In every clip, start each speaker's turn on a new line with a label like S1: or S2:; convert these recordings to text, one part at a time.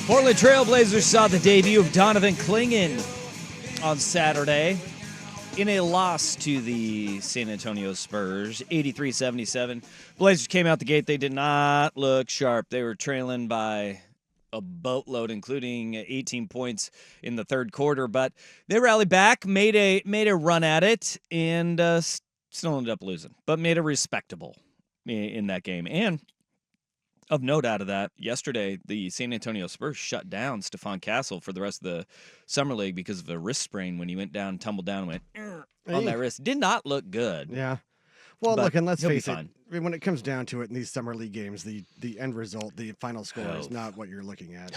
S1: Portland Trailblazers saw the debut of Donovan Clingan on Saturday in a loss to the San Antonio Spurs, 83-77. Blazers came out the gate. They did not look sharp. They were trailing by a boatload, including 18 points in the third quarter. But they rallied back, made a run at it, and still ended up losing, but made it respectable in that game. And of note out of that, yesterday, the San Antonio Spurs shut down Stephon Castle for the rest of the Summer League because of a wrist sprain when he went down, tumbled down, and went on that wrist. Did not look good.
S2: Yeah. Well, look, and let's face it,
S1: fine.
S2: when it comes down to it in these Summer League games, the end result, the final score is not what you're looking at.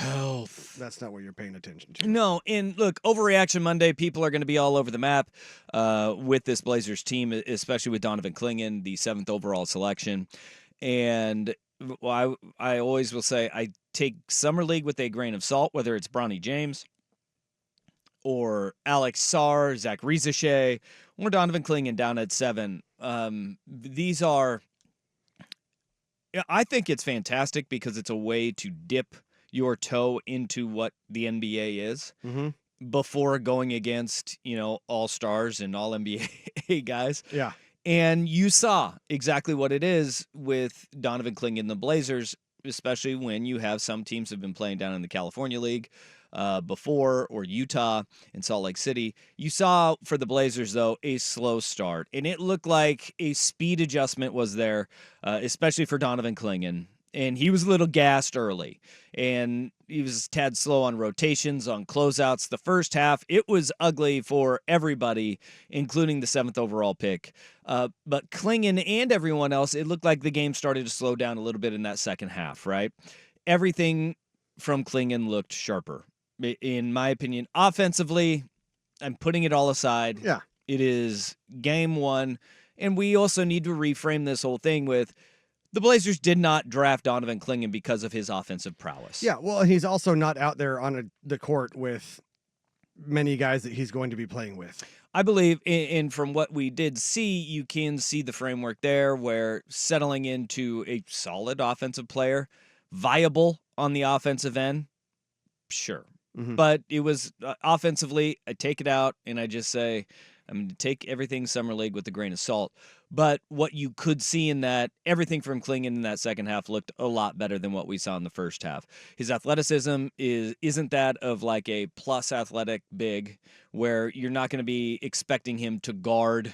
S2: That's not what you're paying attention to.
S1: No, and look, Overreaction Monday, people are going to be all over the map with this Blazers team, especially with Donovan Clingan, the 7th overall selection. And well, I always will say I take Summer League with a grain of salt, whether it's Bronny James or Alex Sarr, Zach Rizachet, or Donovan Clingan down at 7. These are, I think it's fantastic because it's a way to dip your toe into what the NBA is before going against, all-stars and all-NBA guys.
S2: Yeah.
S1: And you saw exactly what it is with Donovan Clingan and the Blazers, especially when you have some teams have been playing down in the California League before, or Utah and Salt Lake City. You saw for the Blazers, though, a slow start. And it looked like a speed adjustment was there, especially for Donovan Clingan. And he was a little gassed early. And he was a tad slow on rotations, on closeouts. The first half, it was ugly for everybody, including the 7th overall pick. But Clingan and everyone else, it looked like the game started to slow down a little bit in that second half, right? Everything from Clingan looked sharper. In my opinion, offensively, I'm putting it all aside.
S2: Yeah.
S1: It is game one. And we also need to reframe this whole thing with the Blazers did not draft Donovan Clingan because of his offensive prowess.
S2: Yeah, well, he's also not out there on the court with many guys that he's going to be playing with.
S1: I believe, and from what we did see, you can see the framework there where settling into a solid offensive player, viable on the offensive end, sure. But it was offensively, I take it out and I just say, I'm going to take everything Summer League with a grain of salt. But what you could see in that, everything from Clingan in that second half looked a lot better than what we saw in the first half. His athleticism isn't that of like a plus athletic big where you're not going to be expecting him to guard,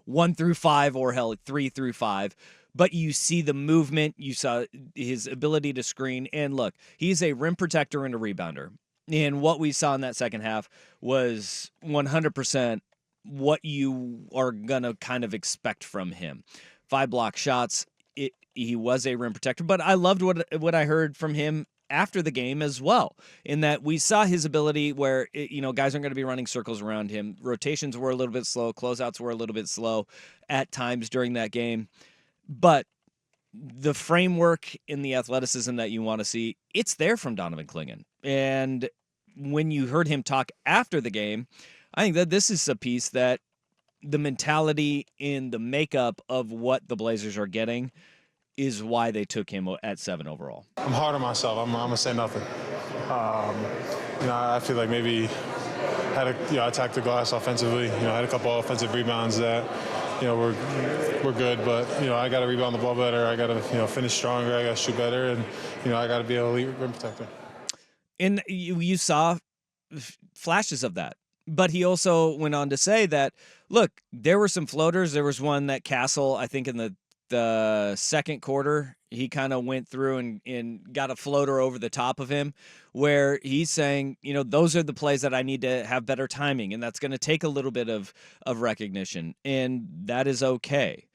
S1: 1 through 5 or hell 3 through 5. But you see the movement, you saw his ability to screen, and look, he's a rim protector and a rebounder. And what we saw in that second half was 100% what you are going to kind of expect from him. 5 block shots, he was a rim protector, but I loved what I heard from him after the game as well, in that we saw his ability where, guys aren't going to be running circles around him. Rotations were a little bit slow. Closeouts were a little bit slow at times during that game. But the framework in the athleticism that you want to see, it's there from Donovan Clingan. And when you heard him talk after the game, I think that this is a piece that the mentality in the makeup of what the Blazers are getting is why they took him at 7 overall.
S3: I'm hard on myself. I'm going to say nothing. I feel like maybe had attacked the glass offensively. Had a couple offensive rebounds that, we're good, but, I got to rebound the ball better. I got to, finish stronger. I got to shoot better, and, I got to be an elite rim protector.
S1: And you saw flashes of that. But he also went on to say that, look, there were some floaters. There was one that Castle, I think in the second quarter, he kind of went through and got a floater over the top of him where he's saying, those are the plays that I need to have better timing, and that's going to take a little bit of recognition, and that is okay.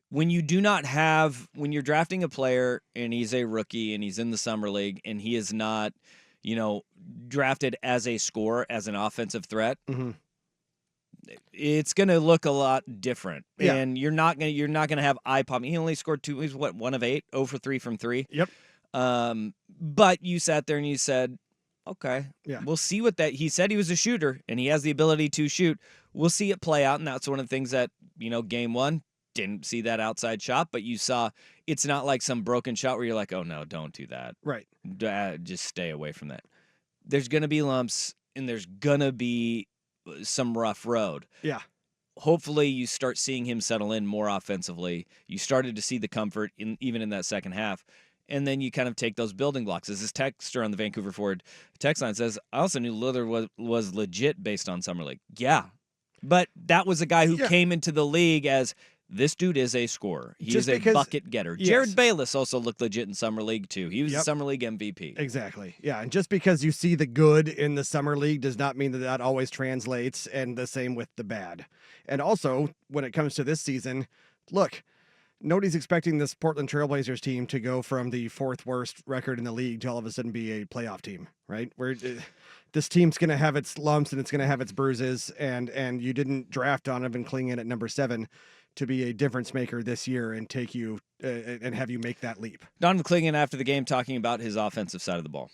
S1: When you do not have, when you're drafting a player and he's a rookie and he's in the Summer League and he is not, drafted as a scorer, as an offensive threat, it's going to look a lot different.
S2: Yeah.
S1: And you're not going to have eye popping. He only scored 2. He's 1 of 8, 0 for 3 from 3.
S2: Yep.
S1: But you sat there and you said, okay, we'll see what that. He said he was a shooter and he has the ability to shoot. We'll see it play out. And that's one of the things that, game one didn't see that outside shot, but you saw it's not like some broken shot where you're like, oh, no, don't do that.
S2: Right.
S1: Just stay away from that. There's going to be lumps, and there's going to be some rough road.
S2: Yeah.
S1: Hopefully you start seeing him settle in more offensively. You started to see the comfort even in that second half. And then you kind of take those building blocks. As this texter on the Vancouver Forward text line says, I also knew Lillard was legit based on Summer League. Yeah. But that was a guy who came into the league as this dude is a scorer. He is a bucket getter.
S2: Yes.
S1: Jared Bayless also looked legit in Summer League, too. He was a Summer League MVP.
S2: Exactly. Yeah, and just because you see the good in the Summer League does not mean that always translates, and the same with the bad. And also, when it comes to this season, look, nobody's expecting this Portland Trailblazers team to go from the 4th worst record in the league to all of a sudden be a playoff team, right? This team's going to have its lumps and it's going to have its bruises, and you didn't draft Donovan Clingan at number 7 to be a difference maker this year and take you and have you make that leap.
S1: Donovan Clingan after the game talking about his offensive side of the ball.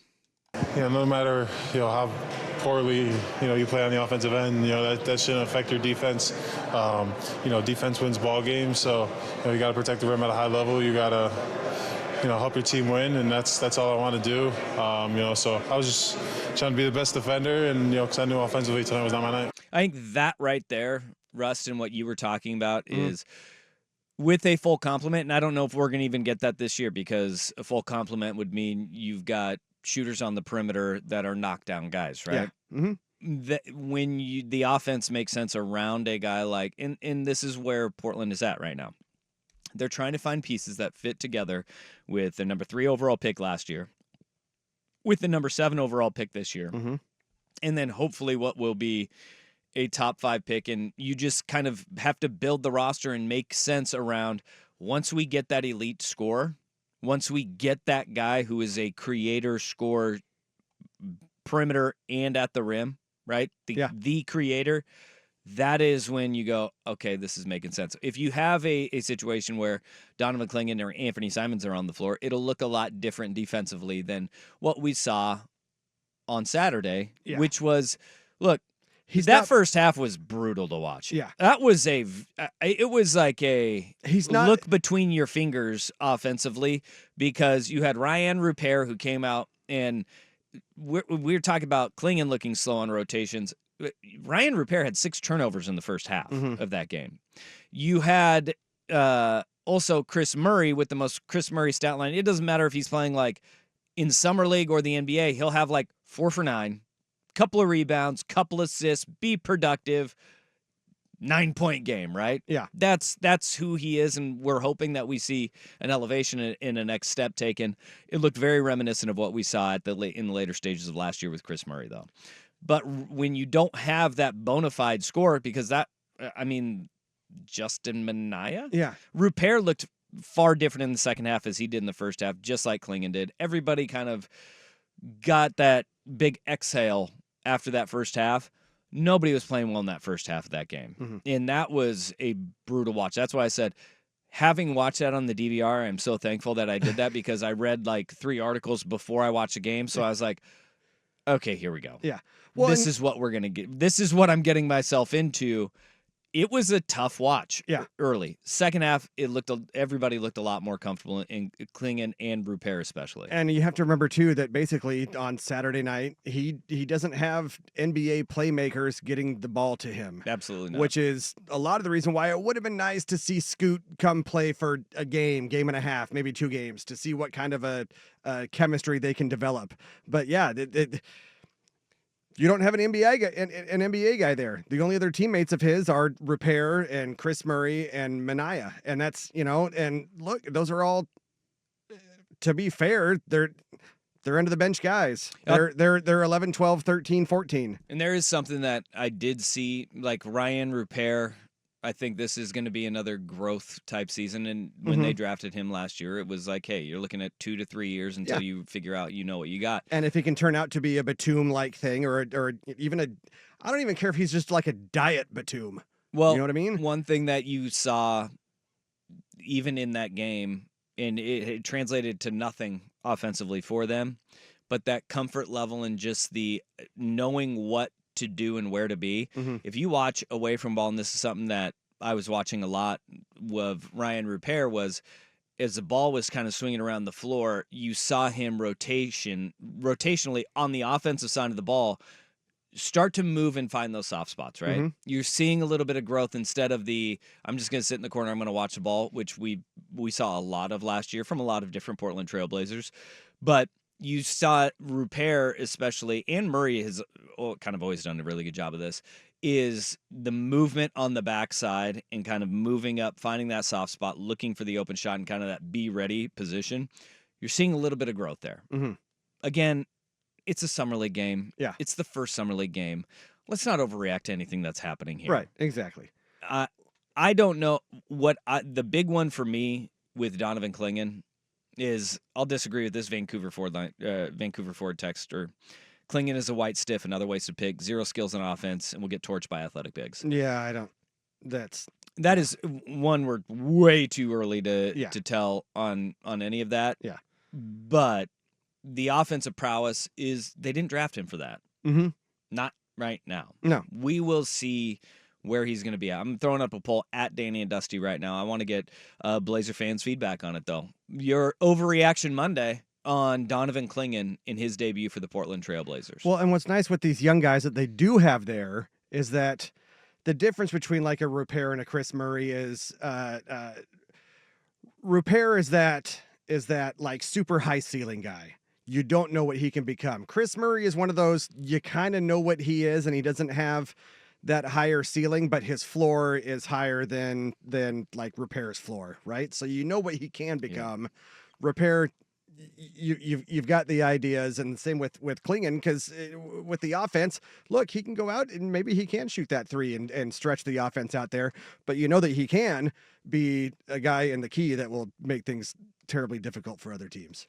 S3: Yeah, no matter how poorly you play on the offensive end, that shouldn't affect your defense. Defense wins ball games, so you got to protect the rim at a high level. You got to help your team win, and that's all I want to do. So I was just trying to be the best defender, and because I knew offensively tonight was not my night.
S1: I think that right there, Rust, and what you were talking about is with a full complement, and I don't know if we're going to even get that this year, because a full complement would mean you've got shooters on the perimeter that are knockdown guys, right?
S2: Yeah. Mm-hmm.
S1: When the offense makes sense around a guy like, and this is where Portland is at right now. They're trying to find pieces that fit together with the number 3 overall pick last year, with the number 7 overall pick this year, and then hopefully what will be a top 5 pick. And you just kind of have to build the roster and make sense around once we get that elite scorer, once we get that guy who is a creator, scorer, perimeter, and at the rim, right? The creator, that is when you go, okay, this is making sense. If you have a situation where Donovan Clingan or Anthony Simons are on the floor, it'll look a lot different defensively than what we saw on Saturday, which was, look, first half was brutal to watch.
S2: Yeah.
S1: That was it was like look between your fingers offensively, because you had Ryan Rupert who came out, and we're talking about Clingan looking slow on rotations. Ryan Rupert had 6 turnovers in the first half of that game. You had also Chris Murray with the most Chris Murray stat line. It doesn't matter if he's playing like in Summer League or the NBA, he'll have like 4 for 9. Couple of rebounds, couple assists, be productive, 9-point game, right?
S2: Yeah.
S1: That's who he is, and we're hoping that we see an elevation in a next step taken. It looked very reminiscent of what we saw in the later stages of last year with Chris Murray, though. But when you don't have that bona fide scorer, because Justin Minaya?
S2: Yeah.
S1: Rupert looked far different in the second half as he did in the first half, just like Clingan did. Everybody kind of got that big exhale after that first half. Nobody was playing well in that first half of that game. And that was a brutal watch. That's why I said, having watched that on the DVR, I'm so thankful that I did that, because I read like 3 articles before I watched the game. So I was like, okay, here we go.
S2: Yeah. Well,
S1: this is what we're going to get. This is what I'm getting myself into. It was a tough watch early. Second half, everybody looked a lot more comfortable, in Clingan and Rupert especially.
S2: And you have to remember, too, that basically on Saturday night, he doesn't have NBA playmakers getting the ball to him.
S1: Absolutely not.
S2: Which is a lot of the reason why it would have been nice to see Scoot come play for a game and a half, maybe 2 games, to see what kind of a chemistry they can develop. But yeah, you don't have an NBA guy there. The only other teammates of his are Repair and Chris Murray and Minaya. And that's, and look, those are all, to be fair, they're end of the bench guys. They're 11, 12, 13, 14.
S1: And there is something that I did see, like Ryan Rupert. I think this is going to be another growth type season. And when they drafted him last year, it was like, hey, you're looking at 2 to 3 years until you figure out what you got.
S2: And if he can turn out to be a Batum-like thing, or even I don't even care if he's just like a diet Batum.
S1: Well,
S2: you know what I mean?
S1: One thing that you saw even in that game, and it translated to nothing offensively for them, but that comfort level and just the knowing what to do and where to be. If you watch away from ball, and this is something that I was watching a lot of Ryan Rupert was as the ball was kind of swinging around the floor, you saw him rotationally on the offensive side of the ball start to move and find those soft spots, right?
S2: Mm-hmm.
S1: You're seeing a little bit of growth instead of the I'm just going to sit in the corner, I'm going to watch the ball, which we saw a lot of last year from a lot of different Portland Trailblazers. But you saw Rupert especially, and Murray has kind of always done a really good job of this, is the movement on the backside and kind of moving up, finding that soft spot, looking for the open shot and kind of that be ready position. You're seeing a little bit of growth there.
S2: Mm-hmm.
S1: Again, it's a summer league game.
S2: Yeah.
S1: It's the first summer league game. Let's not overreact to anything that's happening here.
S2: Right. Exactly.
S1: I don't know the big one for me with Donovan Clingan is I'll disagree with this Vancouver Ford texter. Clingan is a white stiff, another wasted pick, 0 skills on offense, and will get torched by athletic bigs.
S2: Yeah, I don't.
S1: That is one we're way too early to tell on any of that.
S2: Yeah.
S1: But the offensive prowess is they didn't draft him for that.
S2: Mm-hmm.
S1: Not right now.
S2: No.
S1: We will see where he's going to be at. I'm throwing up a poll at Danny and Dusty right now. I want to get Blazer fans' feedback on it, though. Your overreaction Monday on Donovan Clingan in his debut for the Portland Trailblazers.
S2: Well, and what's nice with these young guys that they do have there is that the difference between like a Rupert and a Chris Murray is Rupert is that like super high ceiling guy. You don't know what he can become. Chris Murray is one of those, you kind of know what he is, and he doesn't have that higher ceiling, but his floor is higher than like Rupert's floor, right? So you know what he can become. Yeah. Rupert, you've got the ideas, and the same with Clingan, because with the offense, look, he can go out and maybe he can shoot that 3 and stretch the offense out there, but you know that he can be a guy in the key that will make things terribly difficult for other teams.